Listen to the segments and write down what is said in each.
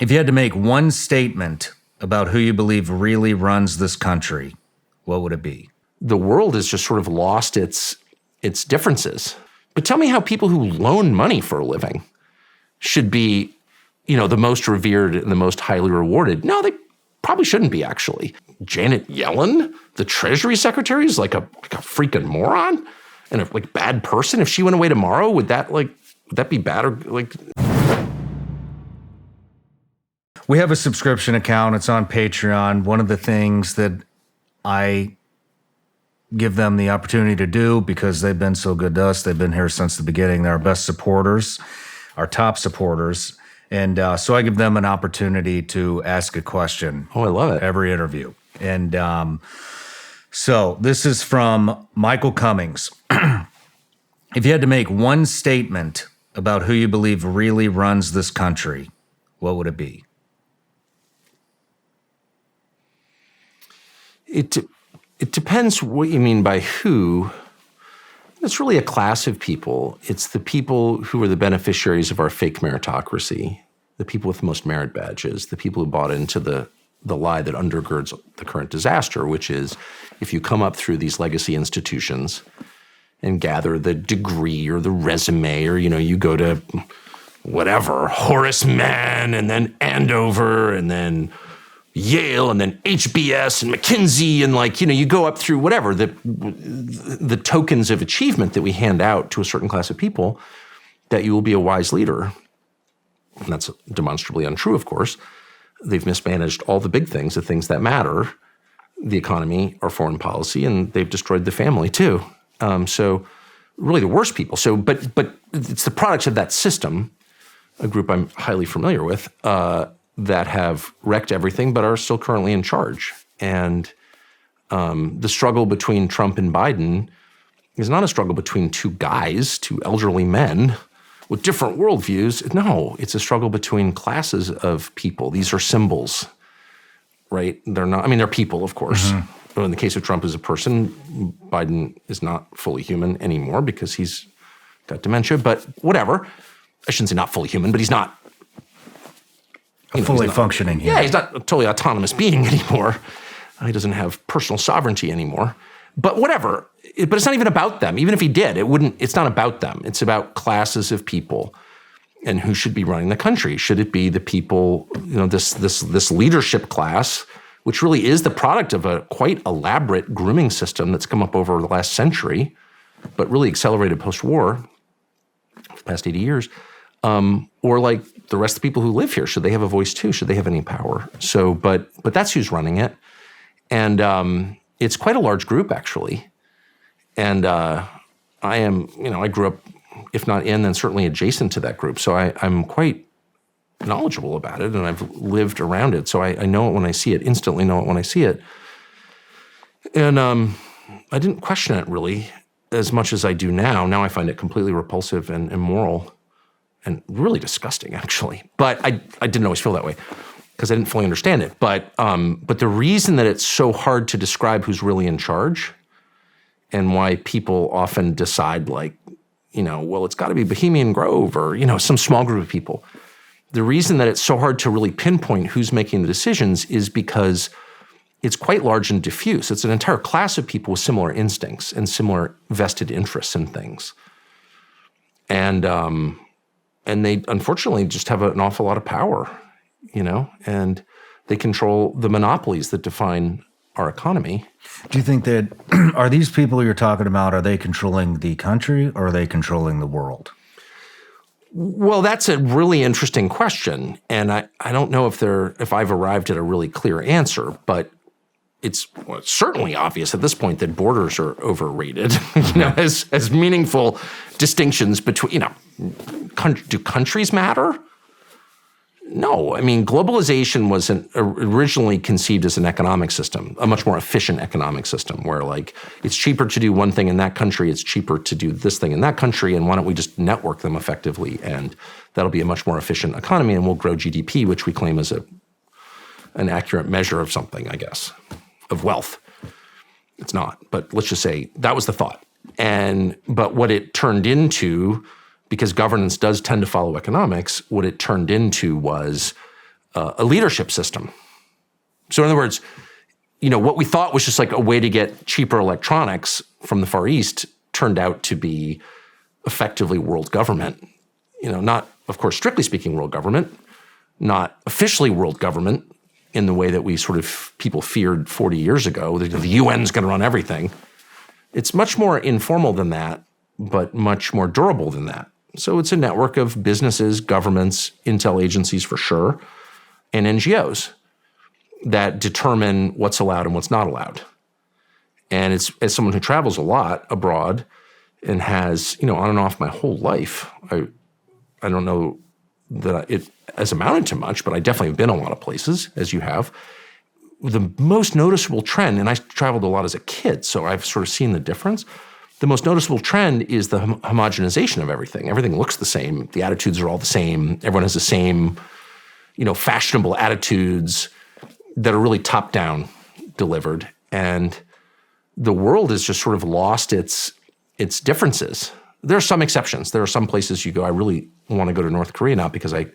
If you had to make one statement about who you believe really runs this country, what would it be? The world has just sort of lost its differences. But tell me how people who loan money for a living should be, the most revered and the most highly rewarded. No, they probably shouldn't be, actually. Janet Yellen, the Treasury Secretary, is like a freaking moron and a bad person. If she went away tomorrow, would that be bad or like? We have a subscription account. It's on Patreon. One of the things that I give them the opportunity to do, because they've been so good to us, they've been here since the beginning. They're our best supporters, our top supporters. And so I give them an opportunity to ask a question. Oh, I love it. Every interview. And so this is from Michael Cummings. If you had to make one statement about who you believe really runs this country, what would it be? It depends what you mean by who. It's really a class of people. It's the people who are the beneficiaries of our fake meritocracy, the people with the most merit badges, the people who bought into the lie that undergirds the current disaster, which is if you come up through these legacy institutions and gather the degree or the resume, or, you go to whatever, Horace Mann and then Andover and then Yale and then HBS and McKinsey and you go up through whatever, the tokens of achievement that we hand out to a certain class of people, that you will be a wise leader. And that's demonstrably untrue, of course. They've mismanaged all the big things, the things that matter, the economy, our foreign policy, and they've destroyed the family too. So really the worst people. So, but it's the products of that system, a group I'm highly familiar with, that have wrecked everything but are still currently in charge. And the struggle between Trump and Biden is not a struggle between two guys, two elderly men with different worldviews. No, it's a struggle between classes of people. These are symbols, right? They're people, of course. Mm-hmm. But in the case of Trump as a person, Biden is not fully human anymore because he's got dementia, but whatever. I shouldn't say not fully human, but he's not fully functioning human. Yeah, he's not a totally autonomous being anymore. He doesn't have personal sovereignty anymore. But whatever. But it's not even about them. Even if he did, it's not about them. It's about classes of people and who should be running the country. Should it be the people, this leadership class, which really is the product of a quite elaborate grooming system that's come up over the last century, but really accelerated post-war, for the past 80 years, or the rest of the people who live here, should they have a voice too? Should they have any power? So, but that's who's running it. And it's quite a large group, actually. And I grew up, if not in, then certainly adjacent to that group. So I'm quite knowledgeable about it, and I've lived around it. So I know it when I see it, instantly know it when I see it. And I didn't question it really as much as I do now. Now I find it completely repulsive and immoral and really disgusting, actually. But I didn't always feel that way because I didn't fully understand it. But the reason that it's so hard to describe who's really in charge and why people often decide well, it's got to be Bohemian Grove or, some small group of people. The reason that it's so hard to really pinpoint who's making the decisions is because it's quite large and diffuse. It's an entire class of people with similar instincts and similar vested interests in things. And they unfortunately just have an awful lot of power, and they control the monopolies that define our economy. Do you think that, are these people you're talking about, are they controlling the country or are they controlling the world? Well, that's a really interesting question. And I don't know if I've arrived at a really clear answer, but it's certainly obvious at this point that borders are overrated, as meaningful distinctions between, do countries matter? No. I mean, globalization was originally conceived as an economic system, a much more efficient economic system where it's cheaper to do one thing in that country, it's cheaper to do this thing in that country, and why don't we just network them effectively, and that'll be a much more efficient economy, and we'll grow GDP, which we claim is an accurate measure of something, I guess, of wealth. It's not, but let's just say that was the thought. But what it turned into, because governance does tend to follow economics, what it turned into was a leadership system. So in other words, what we thought was just like a way to get cheaper electronics from the Far East turned out to be effectively world government. Not, of course, strictly speaking, world government, not officially world government in the way that we sort of people feared 40 years ago. The UN's going to run everything. It's much more informal than that, but much more durable than that. So it's a network of businesses, governments, intel agencies for sure, and NGOs that determine what's allowed and what's not allowed. And it's, as someone who travels a lot abroad and has, on and off my whole life, I don't know that it has amounted to much, but I definitely have been a lot of places, as you have. The most noticeable trend, and I traveled a lot as a kid, so I've sort of seen the difference. The most noticeable trend is the homogenization of everything. Everything looks the same. The attitudes are all the same. Everyone has the same, fashionable attitudes that are really top-down delivered. And the world has just sort of lost its differences. There are some exceptions. There are some places you go, I really want to go to North Korea, not because I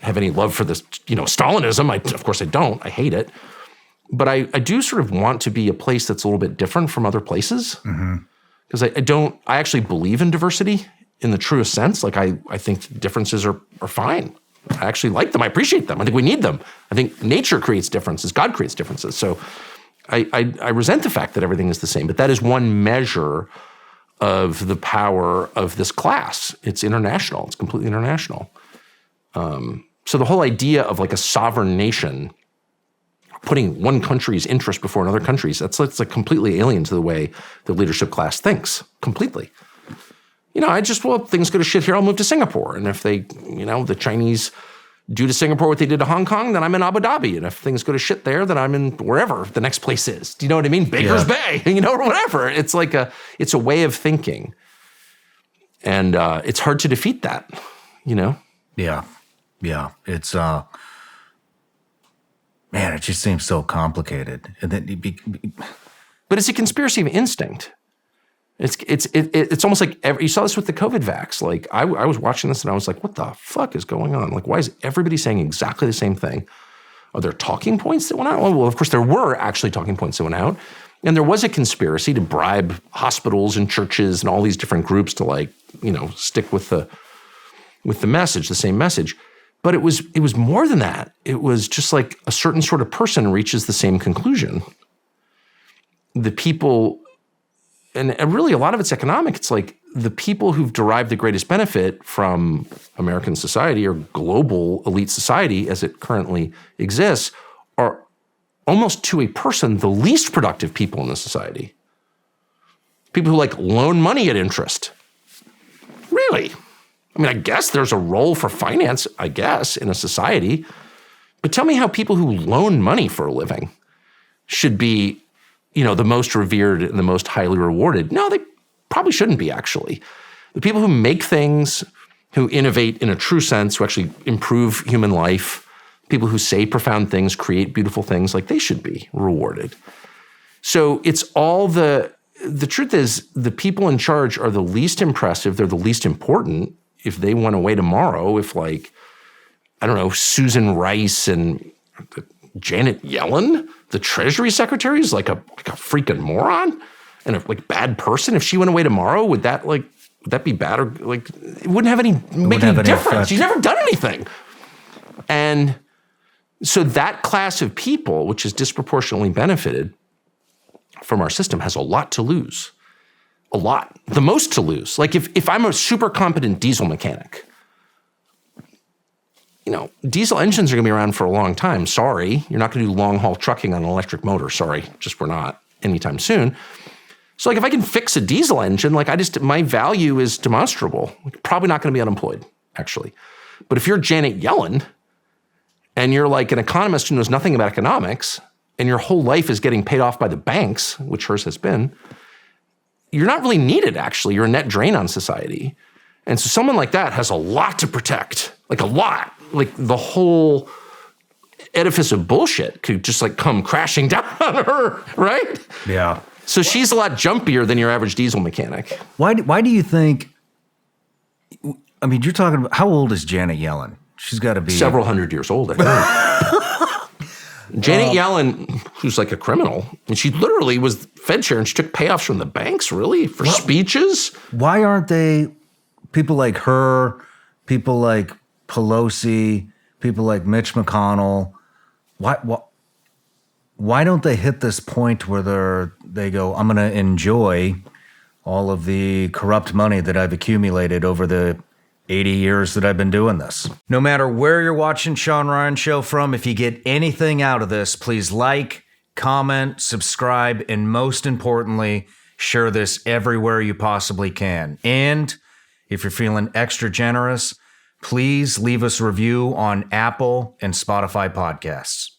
have any love for this, Stalinism. Of course I don't. I hate it. But I do sort of want to be a place that's a little bit different from other places. Because I actually believe in diversity in the truest sense. Like I think differences are fine. I actually like them. I appreciate them. I think we need them. I think nature creates differences. God creates differences. So I resent the fact that everything is the same. But that is one measure of the power of this class. It's international. It's completely international. So the whole idea of like a sovereign nation putting one country's interest before another country's, that's like completely alien to the way the leadership class thinks, completely. If things go to shit here, I'll move to Singapore. And if they, the Chinese do to Singapore what they did to Hong Kong, then I'm in Abu Dhabi. And if things go to shit there, then I'm in wherever the next place is. Do you know what I mean? Baker's Bay, or whatever. It's like it's a way of thinking. And it's hard to defeat that, Yeah. It's, man, it just seems so complicated. And then but it's a conspiracy of instinct. It's almost like you saw this with the COVID vax. Like I was watching this and I was like, what the fuck is going on? Like, why is everybody saying exactly the same thing? Are there talking points that went out? Well, of course, there were actually talking points that went out. And there was a conspiracy to bribe hospitals and churches and all these different groups to stick with the message, the same message. But it was more than that. It was just like a certain sort of person reaches the same conclusion. The people, and really a lot of it's economic. It's like the people who've derived the greatest benefit from American society or global elite society as it currently exists are almost to a person the least productive people in the society. People who loan money at interest. Really? I mean, I guess there's a role for finance, in a society. But tell me how people who loan money for a living should be, the most revered and the most highly rewarded. No, they probably shouldn't be, actually. The people who make things, who innovate in a true sense, who actually improve human life, people who say profound things, create beautiful things, they should be rewarded. So it's all the truth is the people in charge are the least impressive. They're the least important. If they went away tomorrow, if Susan Rice and Janet Yellen, the Treasury Secretary, is like a freaking moron and a bad person. If she went away tomorrow, would that be bad or it wouldn't have any difference? Effect. She's never done anything. And so that class of people, which is disproportionately benefited from our system, has a lot to lose. A lot. The most to lose. If I'm a super competent diesel mechanic, diesel engines are going to be around for a long time. Sorry. You're not going to do long-haul trucking on an electric motor. Sorry. Just we're not anytime soon. So if I can fix a diesel engine, my value is demonstrable. Probably not going to be unemployed, actually. But if you're Janet Yellen and you're an economist who knows nothing about economics and your whole life is getting paid off by the banks, which hers has been, you're not really needed, actually. You're a net drain on society. And so someone like that has a lot to protect, a lot. The whole edifice of bullshit could just come crashing down on her, right? Yeah. So she's a lot jumpier than your average diesel mechanic. Why do you think, you're talking about, how old is Janet Yellen? She's got to be several hundred years old, I think. Janet Yellen, who's like a criminal, and she literally was Fed chair and she took payoffs from the banks, really, for speeches. Why aren't they people like her, people like Pelosi, people like Mitch McConnell? Why don't they hit this point where they go, I'm going to enjoy all of the corrupt money that I've accumulated over the 80 years that I've been doing this? No matter where you're watching Shawn Ryan Show from, if you get anything out of this, please like, comment, subscribe, and most importantly, share this everywhere you possibly can. And if you're feeling extra generous, please leave us a review on Apple and Spotify podcasts.